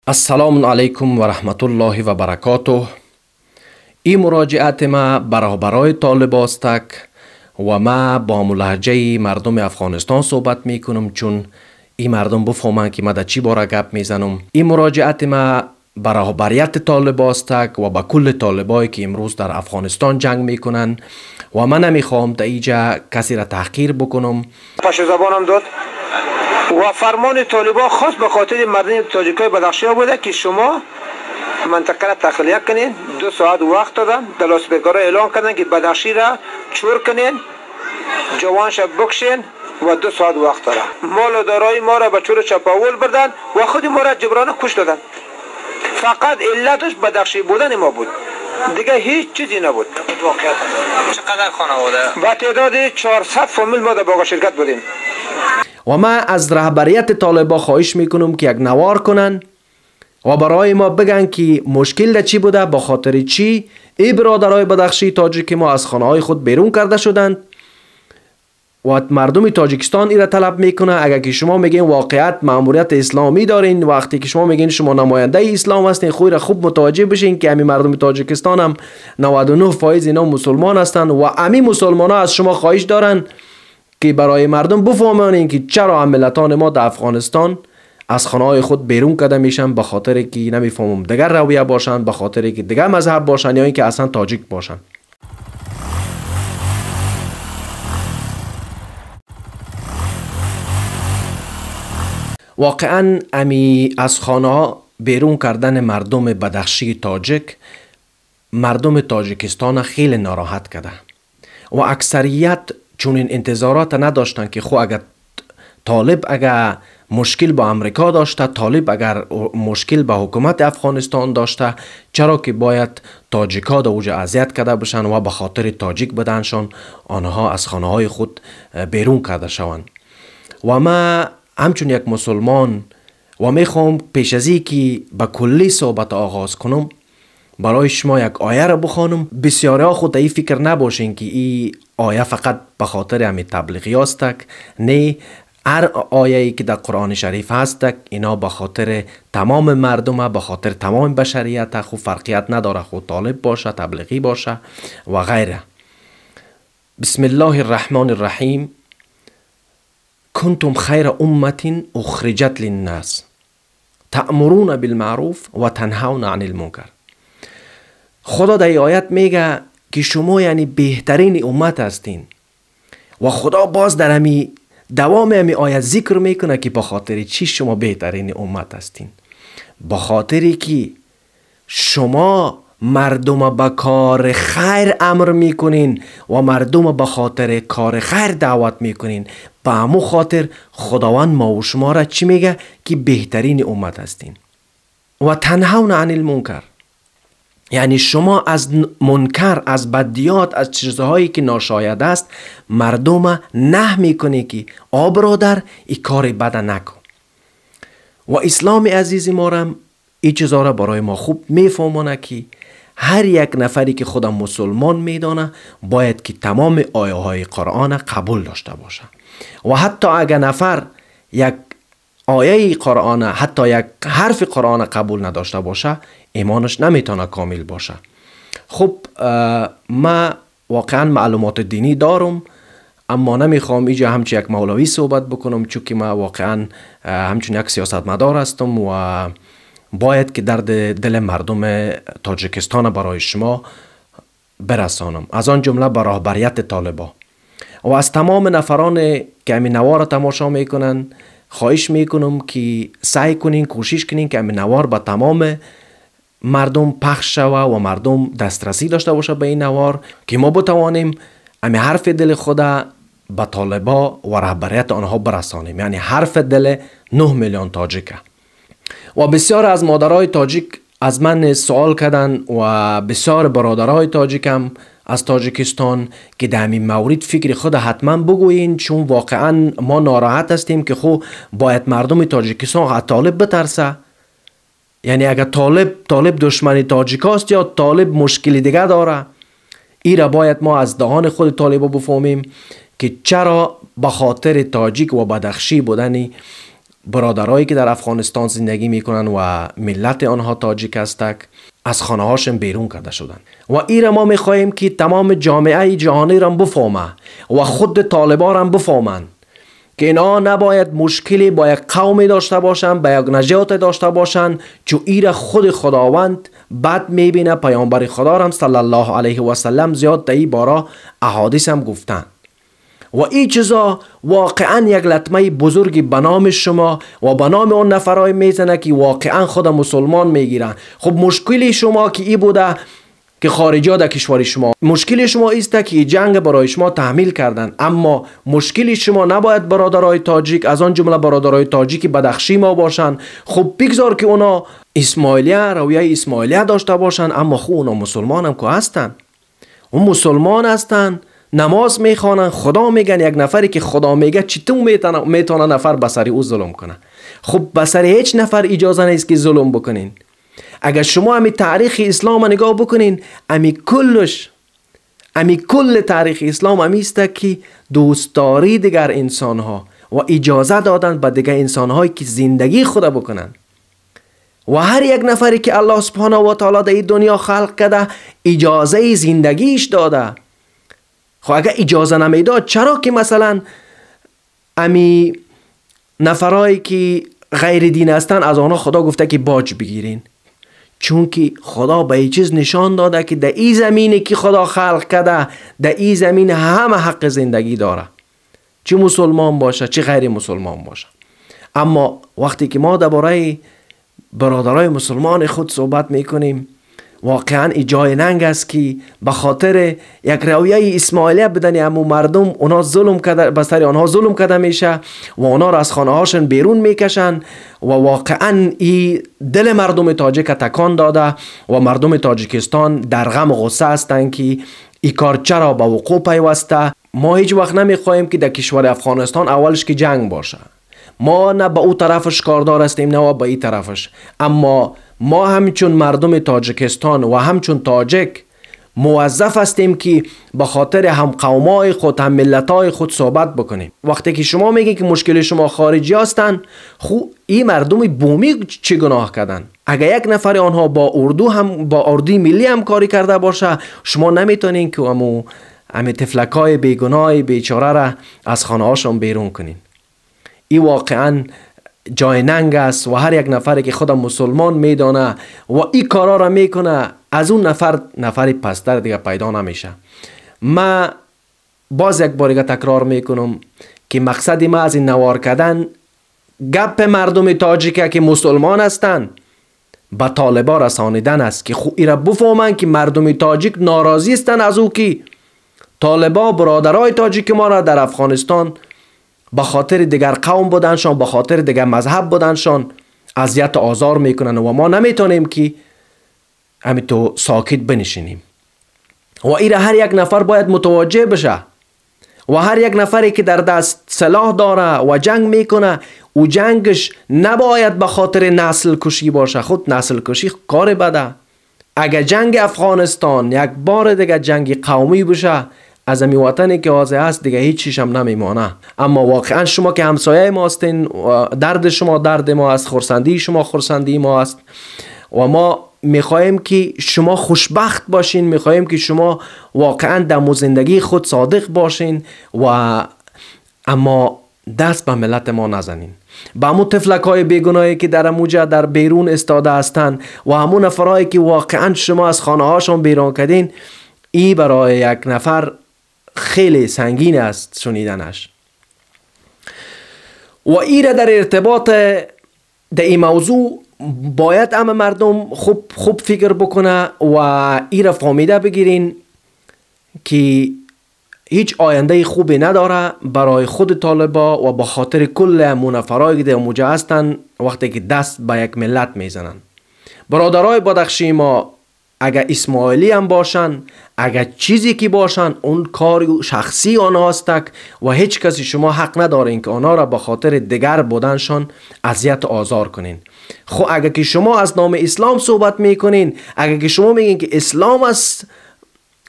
السلام علیکم و رحمت الله و برکاته. این مراجعت ما برای طالب استک و ما با ملهجه مردم افغانستان صحبت میکنم چون این مردم بفهمن که ما در چی باره گپ میزنم. این مراجعت ما برابریت طالب استک و با کل طالبایی که امروز در افغانستان جنگ میکنن و من نمیخوام در اینجا کسی را تحقیر بکنم. پش زبانم داد و فرمان طالبان خاص به خاطر مردم تاجیکای بدخشان بوده که شما منطقه را تخلیه کنین. 2 ساعت وقت دادن، در لاسپیکرها اعلان کردن که بدخشی را چور کنین، جوانش بکشین و 2 ساعت وقت داره. مال و دارایی ما را به چور چپاول بردن و خود ما را جبرانه کش دادن. فقط علتش بدخشی بودن ما بود، دیگه هیچ چیزی نبود. چقدر خانواده؟ با تعداد 400 فامیل ما در باغ شرکت بودیم. و ما از رهبریت طالبا خواهش میکنم که یک نوار کنن و برای ما بگن که مشکل چی بوده، با خاطر چی ای برادرای بدخشی تاجیک ما از خانه های خود بیرون کرده شدند و مردم تاجیکستان ای را طلب میکنه. اگر که شما میگین واقعیت مأموریت اسلامی دارین، وقتی که شما میگین شما نماینده اسلام هستین، خود را خوب متوجه بشین که همین مردم تاجیکستان هم 99% اینا مسلمان هستند و همین مسلمان ها از شما خواهش دارن که برای مردم بفهمانین که چرا ملتان ما در افغانستان از خانه های خود بیرون کرده میشن، به خاطر که نمیفهمم دیگر رویه باشن، به خاطر که دیگر مذهب باشن یا اینکه اصلا تاجیک باشن. واقعا امی از خانه ها بیرون کردن مردم بدخشی تاجیک مردم تاجیکستان خیلی ناراحت کرده و اکثریت چون این انتظارات نداشتن که خو اگر طالب اگر مشکل با امریکا داشته، طالب اگر مشکل با حکومت افغانستان داشته، چرا که باید تاجیکا در اوج اذیت کرده بشن و به خاطر تاجیک بدنشان آنها از خانه های خود بیرون کرده شوند. و ما همچون یک مسلمان و میخوام پیش از که به کلی صحبت آغاز کنم برای شما یک آیه را بخوانم. بسیاری ها خود ای فکر نباشین که این آیه فقط به خاطر همین تبلیغی است، نه، هر آیه‌ای که در قرآن شریف هست اینا به خاطر تمام مردم، به خاطر تمام بشریت، خود فرقیت نداره، خود طالب باشه، تبلیغی باشه و غیره. بسم الله الرحمن الرحیم. کنتم خیر امة اخرجت للناس تأمرون بالمعروف و تنهون عن المنکر. خدا در آیت میگه که شما یعنی بهترین امت هستین و خدا باز در همی دوام همی آیت ذکر میکنه که با خاطر چی شما بهترین امت هستین. با خاطری که شما مردم به کار خیر امر میکنین و مردم به خاطر کار خیر دعوت میکنین. به همون خاطر خداوند ما و شما را چی میگه که بهترین امت هستین. و تنهون عن المنکر یعنی شما از منکر، از بدیات، از چیزهایی که ناشاید است مردم نه میکنی که برادر ای کار بد نکن. و اسلام عزیز ما را این چیزها را برای ما خوب میفهمونه که هر یک نفری که خودم مسلمان میدانه باید که تمام آیه های قرآن قبول داشته باشه و حتی اگر نفر یک آیه قرآن، حتی یک حرف قرآن قبول نداشته باشه ایمانش نمیتونه کامل باشه. خب ما واقعا معلومات دینی دارم اما نمیخوام اینجا همچون یک مولوی صحبت بکنم چون که ما واقعا همچون یک سیاستمدار هستم و باید که درد دل مردم تاجیکستان برای شما برسانم، از آن جمله به رهبریت طالبا و از تمام نفران که همین نوار را تماشا میکنن خواهش میکنم که سعی کنین، کوشش کنین که همین نوار به تمام مردم پخش شوه و مردم دسترسی داشته باشه به این نوار که ما بتوانیم همین حرف دل خود به طالبا و رهبریت آنها برسانیم، یعنی حرف دل 9 میلیون تاجیکه. و بسیار از مادرای تاجیک از من سوال کردن و بسیار برادرای تاجیک هم از تاجیکستان که در همین مورد فکر خود حتما بگوین چون واقعا ما ناراحت هستیم که خو باید مردم تاجیکستان از طالب بترسه. یعنی اگر طالب دشمنی تاجیک است یا طالب مشکلی دیگه داره، ای را باید ما از دهان خود طالبا بفهمیم که چرا به خاطر تاجیک و بدخشی بودنی برادرایی که در افغانستان زندگی میکنن و ملت آنها تاجیک هستند از خانه هاشون بیرون کرده شدن و ایره ما میخواهیم که تمام جامعه جهانی را بفهمه و خود طالبان را بفهمند که اینا نباید مشکلی با یک قومی داشته باشن، با یک نژاد داشته باشن، چون ایره خود خداوند بد میبینه. پیامبر خدا هم صلی الله علیه و سلم زیاد در این باره احادیث هم گفتن و این چیزا واقعا یک لطمه بزرگی به نام شما و به نام اون نفرای میزنه که واقعا خود مسلمان میگیرن. خب مشکل شما که ای بوده که خارجی ها در کشور شما، مشکل شما ایسته که جنگ برای شما تحمیل کردن، اما مشکل شما نباید برادرای تاجیک از آن جمله برادرای تاجیک بدخشی ما باشن. خب بگذار که اونا اسماعیلیه رویه اسماعیلیه داشته باشن، اما خب اونا مسلمان هم که هستن، اون مسلمان هستن، نماز میخوانن، خدا میگن. یک نفری که خدا میگه چطور میتونه نفر بسری او ظلم کنه؟ خب بسری هیچ نفر اجازه نیست که ظلم بکنین. اگر شما امی تاریخ اسلام نگاه بکنین، امی کل تاریخ اسلام امیسته که دوستداری دیگر انسان ها و اجازه دادن به دیگر انسان هایی که زندگی خود بکنن و هر یک نفری که الله سبحانه و تعالی در این دنیا خلق کرده اجازه زندگیش داده. خب اگر اجازه نمیداد چرا که مثلا امی نفرایی که غیر دین هستن از آنها خدا گفته که باج بگیرین؟ چون که خدا به این چیز نشان داده که در این زمینی که خدا خلق کرده در این زمین همه حق زندگی داره، چه مسلمان باشه چه غیر مسلمان باشه. اما وقتی که ما درباره برادرای مسلمان خود صحبت میکنیم، واقعا جای ننگ است که به خاطر یک رویه اسماعیلیه بدن امو مردم اونا ظلم کرده، بسر آنها ظلم کرده میشه و اونا را از خانه هاشون بیرون میکشن و واقعا این دل مردم تاجیک تکان داده و مردم تاجیکستان در غم و غصه هستند که این کار چرا به وقوع پیوسته. ما هیچ وقت نمیخواهیم که در کشور افغانستان اولش که جنگ باشه. ما نه به او طرفش کاردار هستیم نه به این طرفش، اما ما همچون مردم تاجیکستان و همچون تاجیک موظف هستیم که به خاطر هم قومای خود هم ملتای خود صحبت بکنیم. وقتی که شما میگین که مشکل شما خارجی هستن، خو این مردم بومی چه گناه کردن؟ اگر یک نفر آنها با اردو هم با اردوی ملی هم کاری کرده باشه، شما نمیتونین که همه تفلکای بیگناه بیچاره را از خانه هاشون بیرون کنین. این واقعا جای ننگ است و هر یک نفری که خودم مسلمان میدانه و این کارا را میکنه از اون نفری پستر دیگه پیدا نمیشه. ما باز یک بار تکرار میکنم که مقصد ما از این نوار کردن گپ مردم تاجیک که مسلمان هستند به طالبا رسانیدن است که خود ایرا بفهمن که مردم تاجیک ناراضی هستند از او که طالبا برادرای تاجیک ما را در افغانستان به خاطر دیگر قوم بودنشان، به خاطر دیگر مذهب بودنشان اذیت و آزار میکنن و ما نمیتونیم که همینطور ساکت بنشینیم و ایره هر یک نفر باید متوجه بشه و هر یک نفری که در دست سلاح داره و جنگ میکنه او جنگش نباید به خاطر نسل کشی باشه. خود نسل کشی کار بده. اگر جنگ افغانستان یک بار دیگه جنگ قومی بشه، از امی وطنی که واضح است دیگه هیچ چیش هم نمیمانه. اما واقعا شما که همسایه ما هستین، درد شما درد ما است، خرسندی شما خرسندی ما است و ما میخواهیم که شما خوشبخت باشین، میخواهیم که شما واقعا در زندگی خود صادق باشین و اما دست به ملت ما نزنین. به همون تفلک های بیگناهی که در اموجه در بیرون استاده هستن و همون نفرهایی که واقعا شما از خانه هاشون بیرون کردین، ای برای یک نفر خیلی سنگین است شنیدنش. و ایره در ارتباط در این موضوع باید همه مردم خوب فکر بکنه و ایره فهمیده بگیرین که هیچ آینده خوبی نداره برای خود طالبا و به خاطر کل منافرایی که در موجه هستن وقتی که دست به یک ملت میزنن. برادرای بدخشی ما اگر اسماعیلی هم باشن، اگر چیزی که باشن، اون کار شخصی آنها است و هیچ کسی شما حق ندارین که آنها را به خاطر دیگر بودنشان اذیت و آزار کنین. خب اگر که شما از نام اسلام صحبت میکنین، اگر که شما میگین که اسلام است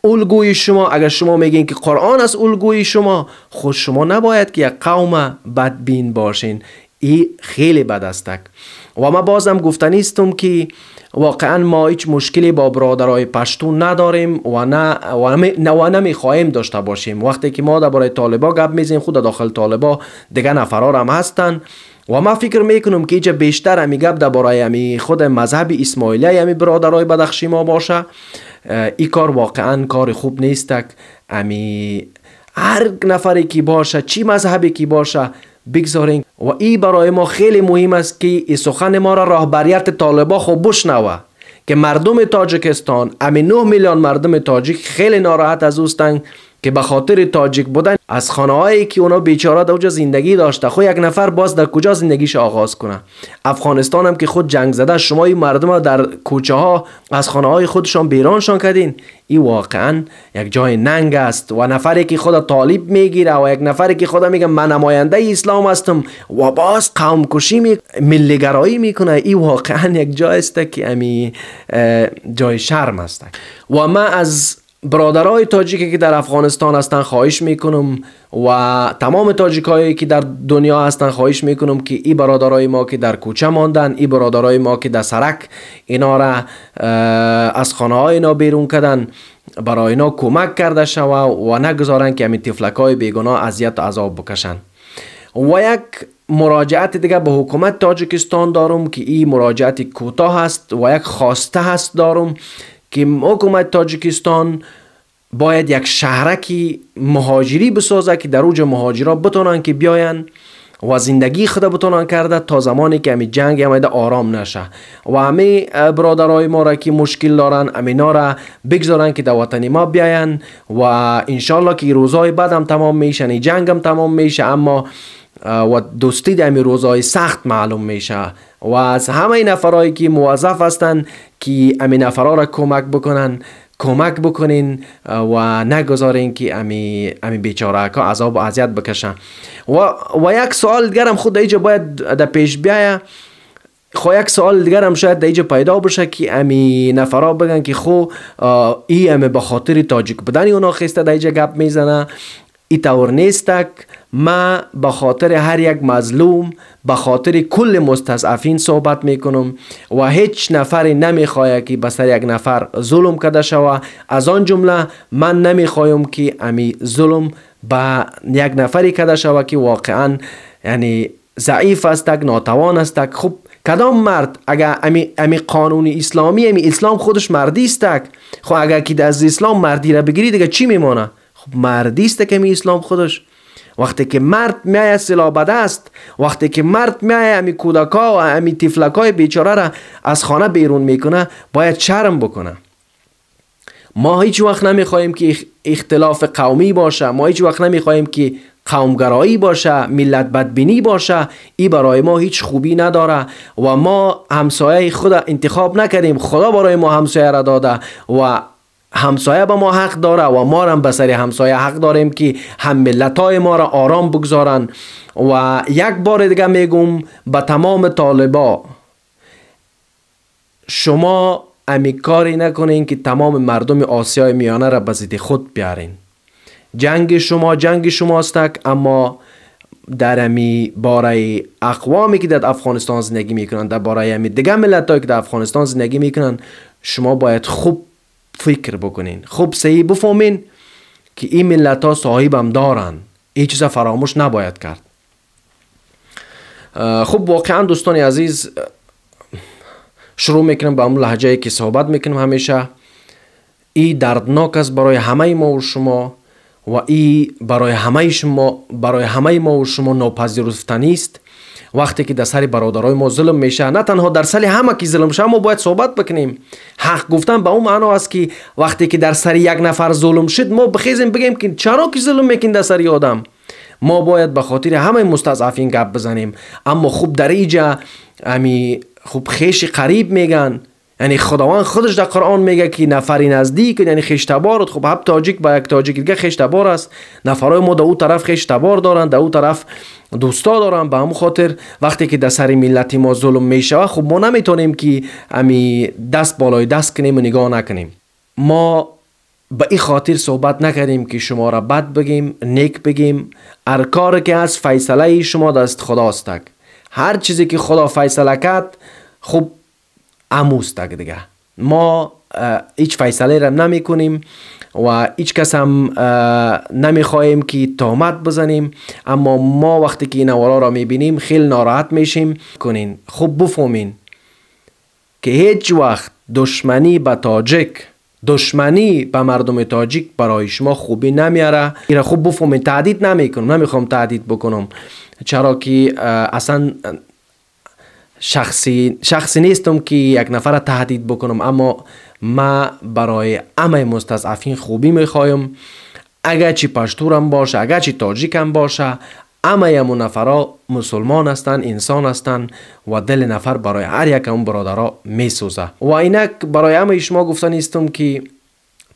الگوی شما، اگر شما میگین که قرآن است الگوی شما، خود شما نباید که یک قوم بدبین باشین. این خیلی بد است. و ما بازم گفتنیستم که واقعا ما هیچ مشکلی با برادرای پشتون نداریم و نمیخواهیم داشته باشیم. وقتی که ما درباره طالبا گپ میزنیم، خود داخل طالبا دیگه نفرار هم هستن و ما فکر میکنم که اینجا بیشتر همی گپ درباره همی خود مذهب اسماعیلی همی برادرای بدخشی ما باشه. این کار واقعا کار خوب نیست. همی هر نفری که باشه، چی مذهبی که باشه، بگذارین. و این برای ما خیلی مهم است که این سخن ما را رهبریت طالبا خوب بشنوه که مردم تاجیکستان، 9 میلیون مردم تاجیک خیلی ناراحت از اوستن که به خاطر تاجیک بودن از خانه‌هایی که اونا بیچاره در اونجا زندگی داشته، خود یک نفر باز در کجا زندگیش آغاز کنه؟ افغانستان هم که خود جنگ زده، شما این مردم در کوچه ها از خانه‌های خودشان بیرانشان کردین. این واقعا یک جای ننگ است. و نفری که خود طالب میگیره و یک نفری که خود میگه من نماینده اسلام هستم و باز قوم کشی ملی گرایی میکنه، این واقعا یک جای است که امی جای شرم است. و من از برادرای تاجیکی که در افغانستان هستن خواهش میکنم و تمام تاجیکایی که در دنیا هستن خواهش میکنم که این برادرای ما که در کوچه ماندن، این برادرای ما که در سرک اینا را از خانه های اینا بیرون کردن، برای اینا کمک کرده شوه و نگذارن که همین تفلکای بیگناه اذیت و عذاب بکشن. و یک مراجعت دیگه به حکومت تاجیکستان دارم که این مراجعت کوتاه است و یک خواسته هست دارم که حکومت تاجیکستان باید یک شهرکی مهاجری بسازه که در اوج مهاجرا بتونن که بیاین و زندگی خود بتونن کرده تا زمانی که همی جنگ همی آرام نشه. و همی برادرای ما را که مشکل دارن همینا را بگذارن که در وطن ما بیاین و انشالله که روزهای بعد هم تمام میشن، جنگ هم تمام میشه، اما و دوستی در روزهای سخت معلوم میشه. و از همه نفرایی که موظف هستن که امین نفرها را کمک بکنین و نگذارین که امی بیچاره ها عذاب و اذیت بکشن. و یک سوال دیگر هم خود اینجا باید در پیش بیایه. یک سوال دیگر هم شاید در اینجا پیدا بشه که امی نفرها بگن که ای امی به خاطر تاجیک بودن اونا خسته در اینجا گپ میزنه. ای طور نیستک. ما به خاطر هر یک مظلوم، به خاطر کل مستضعفین صحبت میکنم و هیچ نفری نمیخواد که به سر یک نفر ظلم کرده شوه. از آن جمله من نمیخوایم که امی ظلم به یک نفری کرده شوه که واقعا یعنی ضعیف است، ناتوان است. خب کدام مرد اگر امی قانون اسلامی، امی اسلام خودش مردی است، خب اگر که از اسلام مردی را بگیری دیگه چی میمونه؟ خب مردی است که امی اسلام خودش. وقتی که مرد میای سلاح بده است، وقتی که مرد میای امی کودکا و امی تفلکای بیچاره را از خانه بیرون میکنه، باید شرم بکنه. ما هیچ وقت نمیخواهیم که اختلاف قومی باشه، ما هیچ وقت نمیخواهیم که قومگرایی باشه، ملت بدبینی باشه. این برای ما هیچ خوبی نداره و ما همسایه خود انتخاب نکردیم، خدا برای ما همسایه را داده و همسایه به ما حق داره و ما هم به سر همسایه حق داریم که هم ملتای ما را آرام بگذارن. و یک بار دیگه میگم به تمام طالبا، شما امی کاری نکنین که تمام مردم آسیای میانه را به ضد خود بیارین. جنگ شماست، اما در امی باره اقوامی که در افغانستان زندگی میکنن، در باره امی دیگه ملتایی که در افغانستان زندگی میکنن، شما باید خوب فکر بکنین، خوب صحیح بفهمین که این ملت ها صاحب هم دارن. این چیزا فراموش نباید کرد. خب واقعا دوستان عزیز، شروع میکنم به اون لهجه‌ای که صحبت میکنم همیشه. این دردناک است برای همه ما و شما و این برای همه ما و شما ناپذیرفتنی است. وقتی که در سر برادرای ما ظلم میشه، نه تنها در سر همه که ظلم شد، ما باید صحبت بکنیم. حق گفتن به اون معنا است که وقتی که در سر یک نفر ظلم شد، ما بخیزیم بگیم که چرا که ظلم میکنین در سر آدم. ما باید به خاطر همه مستضعفین گپ بزنیم. اما خوب در اینجا خوب خیش قریب میگن، یعنی خداوند خودش در قرآن میگه که نفری نزدیک یعنی خشتبار. خب هر تاجیک با یک تاجیک دیگه خشتبار است. نفرای ما در اون طرف خشتبار دارن، در اون طرف دوستا دارن. به همون خاطر وقتی که در سر ملت ما ظلم میشه، خب ما نمیتونیم که دست بالای دست کنیم و نگاه نکنیم. ما به این خاطر صحبت نکردیم که شما را بد بگیم، نیک بگیم. هر کار که از فیصله شما دست خداست. هر چیزی که خدا فیصله کرد خوب اموست دیگه. ما هیچ فیصله را نمی کنیم و هیچ کس هم نمی خواهیم که تهمت بزنیم، اما ما وقتی که این اولا را می بینیم خیلی ناراحت میشیم. کنین خوب بفهمین که هیچ وقت دشمنی به تاجیک، دشمنی به مردم تاجیک برای شما خوبی نمیاره. این را خوب بفهمین. تهدید نمیکنم، نمیخوام تهدید بکنم، چرا که اصلا شخصی نیستم که یک نفر تهدید بکنم، اما ما برای همه مستضعفین خوبی میخوایم. اگر چی پشتورم باشه، اگر چی تاجیکم باشه، همه همون نفرها مسلمان هستن، انسان هستن و دل نفر برای هر یک اون برادرها میسوزه. و اینک برای همه شما گفته نیستم که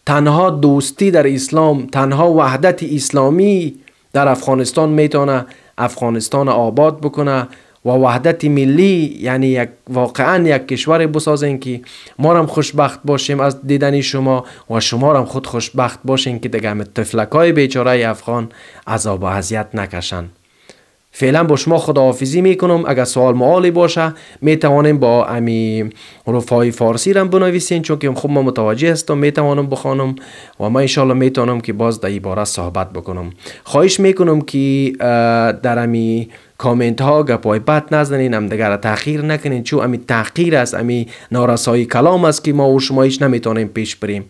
تنها دوستی در اسلام، تنها وحدت اسلامی در افغانستان میتونه افغانستان آباد بکنه و وحدت ملی، یعنی واقعا یک کشور بسازین که ما هم خوشبخت باشیم از دیدن شما و شما هم خود خوشبخت باشین که دیگه طفلکای بیچاره افغان عذاب و اذیت نکشن. فعلا با شما خداحافظی میکنم. اگر سوال معالی باشه میتوانیم با امی حروفهای فارسی را بنویسین، چون که خب ما متوجه هستم میتوانم بخوانم و ما انشالله میتونم که باز در این باره صحبت بکنم. خواهش میکنم که در امی کامنت ها گپای بد نزنین، هم دیگر تحقیر نکنین، چون امی تحقیر است، امی نارسایی کلام است که ما و شما هیچ نمیتونیم پیش بریم.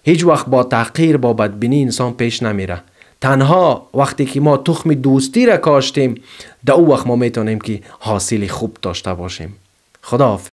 هیچ وقت با تحقیر، با بدبینی انسان پیش نمیره. تنها وقتی که ما تخم دوستی را کاشتیم، در او وقت ما میتونیم که حاصل خوب داشته باشیم. خداحافظ.